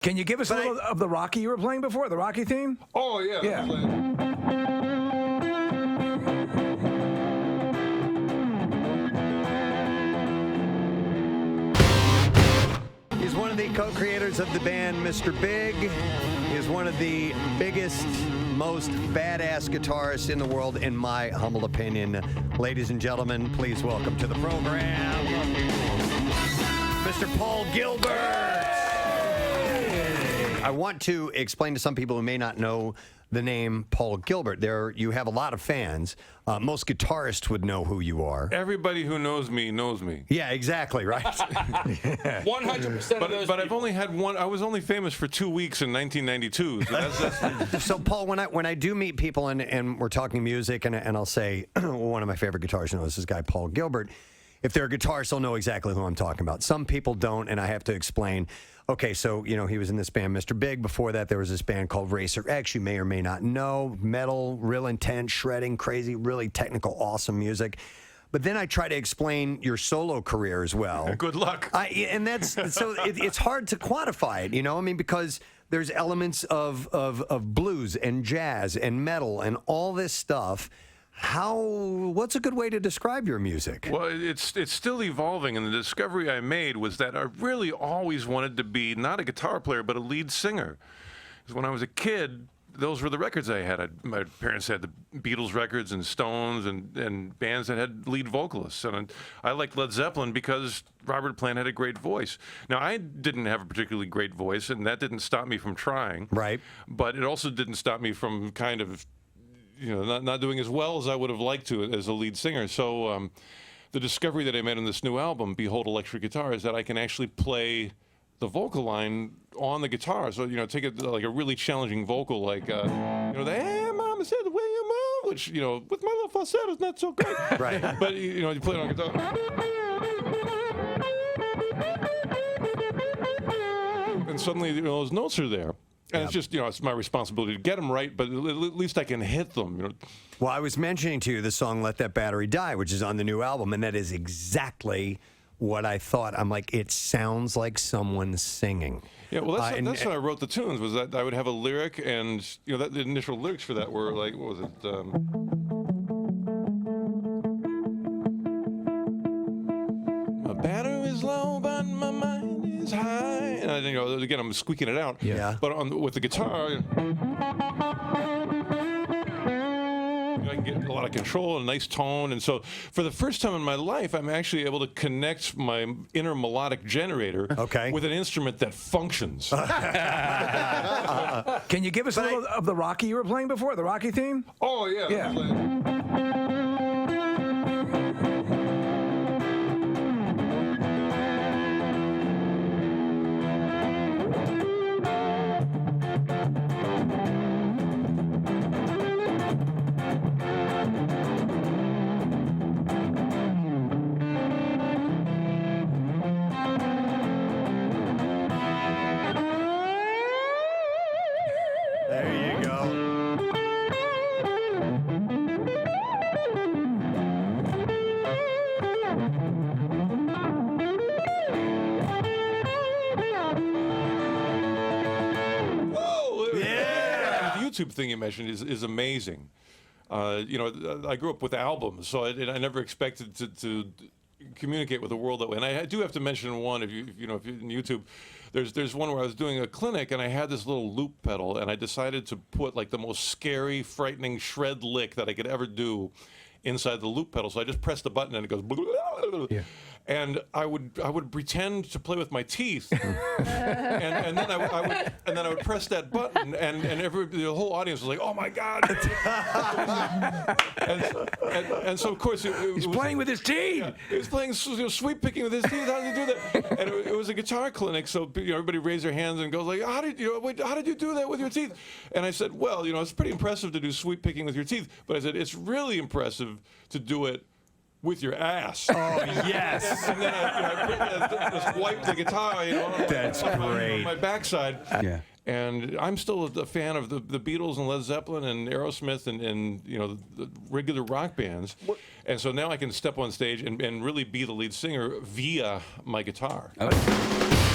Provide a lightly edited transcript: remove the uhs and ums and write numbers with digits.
Can you give us a little of the Rocky you were playing before, the Rocky theme? Oh, yeah. Yeah. He's one of the co-creators of the band Mr. Big. He is one of the biggest, most badass guitarists in the world, in my humble opinion. Ladies and gentlemen, please welcome to the program, Mr. Paul Gilbert. I want to explain to some people who may not know the name Paul Gilbert. You have a lot of fans. Most guitarists would know who you are. Everybody who knows me knows me. Yeah, exactly, right? 100% of those But I've only had one. I was only famous for 2 weeks in 1992. So that's So, Paul, when I do meet people and we're talking music and I'll say, one of my favorite guitarists is this guy, Paul Gilbert. If they're a guitarist, they'll know exactly who I'm talking about. Some people don't, and I have to explain. Okay, so, he was in this band, Mr. Big. Before that, there was this band called Racer X. You may or may not know. Metal, real intense, shredding, crazy, really technical, awesome music. But then I try to explain your solo career as well. good luck. And that's so it's hard to quantify it, because there's elements of blues and jazz and metal and all this stuff. What's a good way to describe your music? Well, it's still evolving, and the discovery I made was that I really always wanted to be not a guitar player, but a lead singer. Because when I was a kid, those were the records I had. My parents had the Beatles records and Stones and bands that had lead vocalists. And I liked Led Zeppelin because Robert Plant had a great voice. Now, I didn't have a particularly great voice, and that didn't stop me from trying. Right. But it also didn't stop me from kind of not doing as well as I would have liked to as a lead singer. So the discovery that I made on this new album, Behold Electric Guitar, is that I can actually play the vocal line on the guitar. So, take it like a really challenging vocal, like, the "Hey, Mama said the way you move," which, with my little falsetto is not so great. Right. But, you play it on guitar. And suddenly, those notes are there. And it's just, it's my responsibility to get them right, but at least I can hit them. Well, I was mentioning to you the song Let That Battery Die, which is on the new album, and that is exactly what I thought. I'm like, it sounds like someone singing. Yeah, well, that's how I wrote the tunes, was that I would have a lyric, and, the initial lyrics for that were like, what was it? My battery is low, but my mind is high. And again, I'm squeaking it out. Yeah. But with the guitar, I can get a lot of control and a nice tone. And so for the first time in my life, I'm actually able to connect my inner melodic generator with an instrument that functions. Can you give us a little of the Rocky you were playing before, the Rocky theme? Oh, yeah. Yeah. There you go. Whoa! Yeah! The YouTube thing you mentioned is amazing. I grew up with albums, so I never expected to communicate with the world that way. And I do have to mention one. If you're in YouTube, there's one where I was doing a clinic and I had this little loop pedal, and I decided to put like the most scary, frightening shred lick that I could ever do inside the loop pedal. So I just pressed the button and it goes. Yeah. And I would pretend to play with my teeth, and then I would press that button, and the whole audience was like, "Oh my God!" and so of course He's playing with his teeth. Yeah, he was playing sweep picking with his teeth. How did he do that? And it was a guitar clinic, so everybody raised their hands and goes like, "How did you do that with your teeth?" And I said, "Well, it's pretty impressive to do sweep picking with your teeth, but I said it's really impressive to do it with your ass." Oh, yes. And then I just wiped the guitar, That's on great. my backside. Yeah. And I'm still a fan of the Beatles and Led Zeppelin and Aerosmith and the regular rock bands. And so now I can step on stage and really be the lead singer via my guitar. Okay.